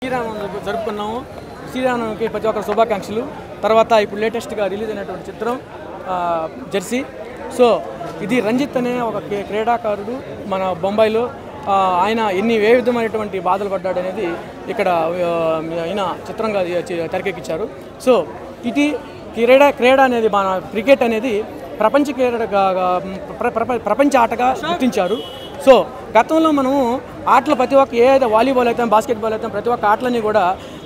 శ్రీరామనవమి జరుపుకున్నాము. శ్రీరామనవమికి ప్రతి ఒక్కరు శుభాకాంక్షలు. తర్వాత ఇప్పుడు లేటెస్ట్గా రిలీజ్ అయినటువంటి చిత్రం జెర్సీ. సో ఇది రంజిత్ అనే ఒక క్రీడాకారుడు మన బొంబాయిలో ఆయన ఏ విధమైనటువంటి బాధలు పడ్డాడు అనేది ఇక్కడ ఆయన చిత్రంగా తెరకెక్కించారు. సో ఇది క్రీడ అనేది మన క్రికెట్ అనేది ప్రపంచ ఆటగా గుర్తించారు. సో గతంలో మనము ఆటలు ప్రతి ఒక్క ఏదైతే వాలీబాల్ అయితే బాస్కెట్బాల్ అయితే ప్రతి ఒక్క ఆటలని కూడా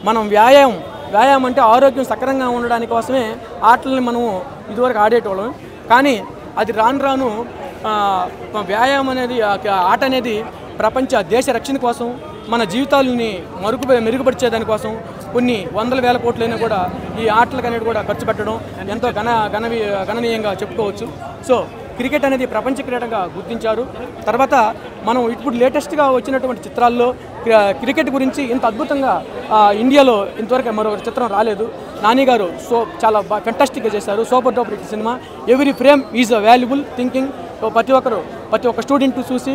మనం వ్యాయామం అంటే ఆరోగ్యం సక్రంగా ఉండడానికి కోసమే ఆటలని మనము ఇదివరకు ఆడేటోళ్ళం. కానీ అది రాను వ్యాయామం అనేది ఆట అనేది దేశ రక్షణ కోసం మన జీవితాలని మెరుగుపరిచేదానికోసం కొన్ని వందల వేల కోట్లైనా కూడా ఈ ఆటలకు అనేది కూడా ఖర్చు పెట్టడం ఎంతో గణనీయంగా చెప్పుకోవచ్చు. సో క్రికెట్ అనేది ప్రపంచ క్రీడగా గుర్తించారు. తర్వాత మనం ఇప్పుడు లేటెస్ట్గా వచ్చినటువంటి చిత్రాల్లో క్రికెట్ గురించి ఇంత అద్భుతంగా ఇండియాలో ఇంతవరకు మరొక చిత్రం రాలేదు. నాని గారు చాలా ఫెంటాస్టిక్గా చేశారు. Super duper hit cinema. Every frame is a valuable thinking. ప్రతి ఒక్క స్టూడెంట్ చూసి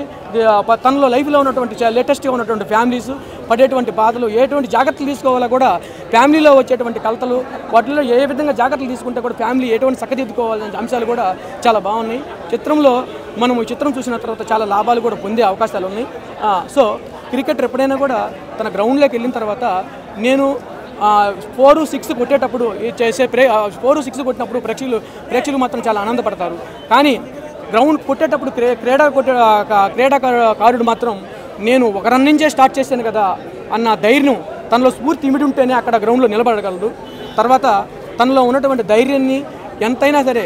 తనలో లైఫ్లో ఉన్నటువంటి లేటెస్ట్గా ఉన్నటువంటి ఫ్యామిలీస్ పడేటువంటి బాధలు ఎటువంటి జాగ్రత్తలు తీసుకోవాలో కూడా ఫ్యామిలీలో వచ్చేటువంటి కలతలు వాటిలో ఏ విధంగా జాగ్రత్తలు తీసుకుంటే కూడా ఫ్యామిలీ ఎటువంటి చక్కదిద్దుకోవాలనే అంశాలు కూడా చాలా బాగున్నాయి. చిత్రంలో మనం ఈ చిత్రం చూసిన తర్వాత చాలా లాభాలు కూడా పొందే అవకాశాలు ఉన్నాయి. సో క్రికెటర్ ఎప్పుడైనా కూడా తన గ్రౌండ్లోకి వెళ్ళిన తర్వాత నేను 4-6 కొట్టేటప్పుడు చేసే 4-6 కొట్టినప్పుడు ప్రేక్షకులు మాత్రం చాలా ఆనందపడతారు. కానీ గ్రౌండ్ కొట్టేటప్పుడు క్రీడాకారుడు మాత్రం నేను ఒక రన్ నుంచే స్టార్ట్ చేశాను కదా అన్న ధైర్యం తనలో స్ఫూర్తి ఇమిడి ఉంటేనే అక్కడ గ్రౌండ్లో నిలబడగలడు. తర్వాత తనలో ఉన్నటువంటి ధైర్యాన్ని ఎంతైనా సరే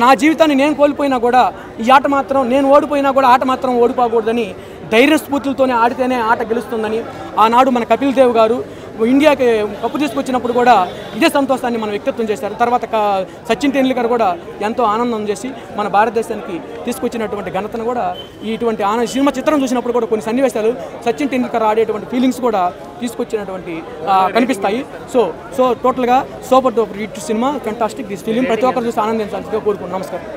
నా జీవితాన్ని నేను కోల్పోయినా కూడా ఈ ఆట మాత్రం నేను ఓడిపోయినా కూడా ఆట మాత్రం ఓడిపోకూడదని ధైర్య స్ఫూర్తులతోనే ఆడితేనే ఆట గెలుస్తుందని ఆనాడు మన కపిల్ దేవ్ గారు ఇండియాకి కప్పు తీసుకొచ్చినప్పుడు కూడా ఇదే సంతోషాన్ని మనం వ్యక్తిత్వం చేశారు. తర్వాత సచిన్ టెండూల్కర్ కూడా ఎంతో ఆనందం చేసి మన భారతదేశానికి తీసుకొచ్చినటువంటి ఘనతను కూడా ఇటువంటి సినిమా చిత్రం చూసినప్పుడు కూడా కొన్ని సన్నివేశాలు సచిన్ టెండూల్కర్ ఆడేటువంటి ఫీలింగ్స్ కూడా తీసుకొచ్చినటువంటి కనిపిస్తాయి. సో టోటల్గా super duper hit cinema, fantastic this film. ప్రతి ఒక్కరు చూసి ఆనందించాల్సిందిగా కోరుకుంటున్నాను. నమస్కారం.